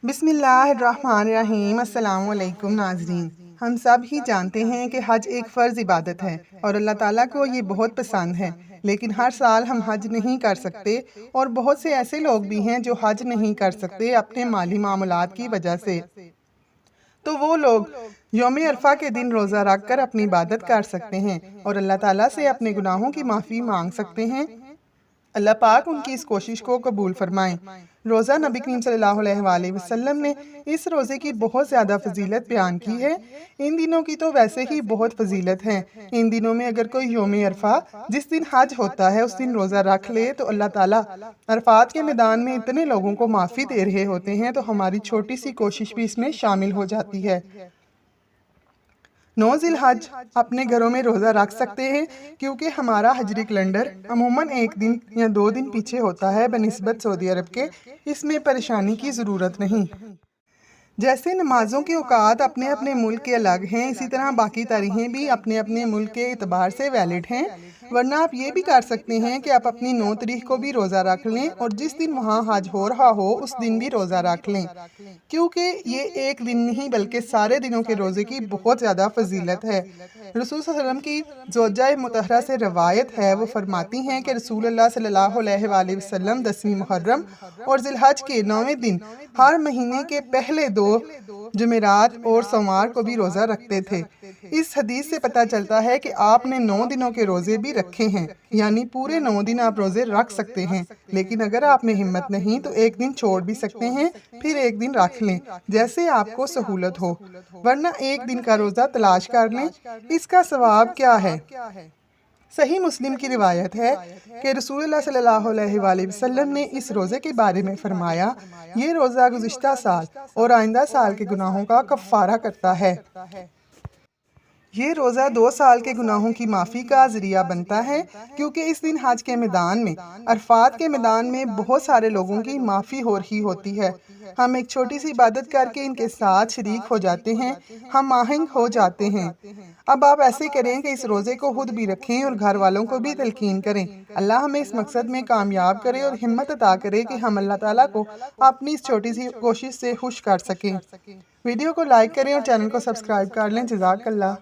بسم اللہ الرحمن الرحیم۔ السلام علیکم ناظرین، ہم سب ہی جانتے ہیں کہ حج ایک فرض عبادت ہے اور اللہ تعالیٰ کو یہ بہت پسند ہے، لیکن ہر سال ہم حج نہیں کر سکتے اور بہت سے ایسے لوگ بھی ہیں جو حج نہیں کر سکتے اپنے مالی معاملات کی وجہ سے۔ تو وہ لوگ یوم عرفہ کے دن روزہ رکھ کر اپنی عبادت کر سکتے ہیں اور اللہ تعالیٰ سے اپنے گناہوں کی معافی مانگ سکتے ہیں۔ اللہ پاک ان کی اس کوشش کو قبول فرمائیں۔ روزہ نبی کریم صلی اللہ علیہ وآلہ وسلم نے اس روزے کی بہت زیادہ فضیلت بیان کی ہے۔ ان دنوں کی تو ویسے ہی بہت فضیلت ہے۔ ان دنوں میں اگر کوئی یوم عرفہ جس دن حج ہوتا ہے اس دن روزہ رکھ لے تو اللہ تعالیٰ عرفات کے میدان میں اتنے لوگوں کو معافی دے رہے ہوتے ہیں، تو ہماری چھوٹی سی کوشش بھی اس میں شامل ہو جاتی ہے۔ 9 ذی الحج اپنے گھروں میں روزہ رکھ سکتے ہیں، کیونکہ ہمارا ہجری کیلنڈر عموماً 1 دن یا 2 دن پیچھے ہوتا ہے بنسبت سعودی عرب کے۔ اس میں پریشانی کی ضرورت نہیں۔ جیسے نمازوں کے اوقات اپنے اپنے ملک کے الگ ہیں، اسی طرح باقی تاریخیں بھی اپنے اپنے ملک کے اعتبار سے ویلڈ ہیں۔ ورنہ آپ یہ بھی کر سکتے ہیں کہ آپ اپنی 9 تاریخ کو بھی روزہ رکھ لیں اور جس دن وہاں حج ہو رہا ہو اس دن بھی روزہ رکھ لیں، کیونکہ یہ ایک دن نہیں بلکہ سارے دنوں کے روزے کی بہت زیادہ فضیلت ہے۔ رسول صلی اللہ علیہ وسلم کی زوجہ مطہرہ سے روایت ہے، وہ فرماتی ہیں کہ رسول اللہ صلی اللہ علیہ وآلہ وسلم 10ویں محرم اور ذی الحج کے 9ویں دن ہر مہینے کے پہلے 2 جمعرات اور سوموار کو بھی روزہ رکھتے تھے۔ اس حدیث سے پتہ چلتا ہے کہ آپ نے 9 دنوں کے روزے بھی رکھے ہیں، یعنی پورے 9 دن آپ روزے رکھ سکتے ہیں، لیکن اگر آپ میں ہمت نہیں تو ایک دن چھوڑ بھی سکتے ہیں، پھر ایک دن رکھ لیں جیسے آپ کو سہولت ہو، ورنہ ایک دن کا روزہ تلاش کر لیں۔ اس کا ثواب کیا ہے؟ صحیح مسلم کی روایت ہے کہ رسول اللہ صلی اللہ علیہ وآلہ وسلم نے اس روزے کے بارے میں فرمایا، یہ روزہ گزشتہ سال اور آئندہ سال کے گناہوں کا کفارہ کرتا ہے۔ یہ روزہ 2 سال کے گناہوں کی معافی کا ذریعہ بنتا ہے، کیونکہ اس دن حج کے میدان میں، عرفات کے میدان میں بہت سارے لوگوں کی معافی ہو رہی ہوتی ہے۔ ہم ایک چھوٹی سی عبادت کر کے ان کے ساتھ شریک ہو جاتے ہیں، ہم آہنگ ہو جاتے ہیں۔ اب آپ ایسے کریں کہ اس روزے کو خود بھی رکھیں اور گھر والوں کو بھی تلقین کریں۔ اللہ ہمیں اس مقصد میں کامیاب کرے اور ہمت عطا کرے کہ ہم اللہ تعالیٰ کو اپنی اس چھوٹی سی کوشش سے خوش کر سکیں۔ ویڈیو کو لائک کریں اور چینل کو سبسکرائب کر لیں۔ جزاک اللہ۔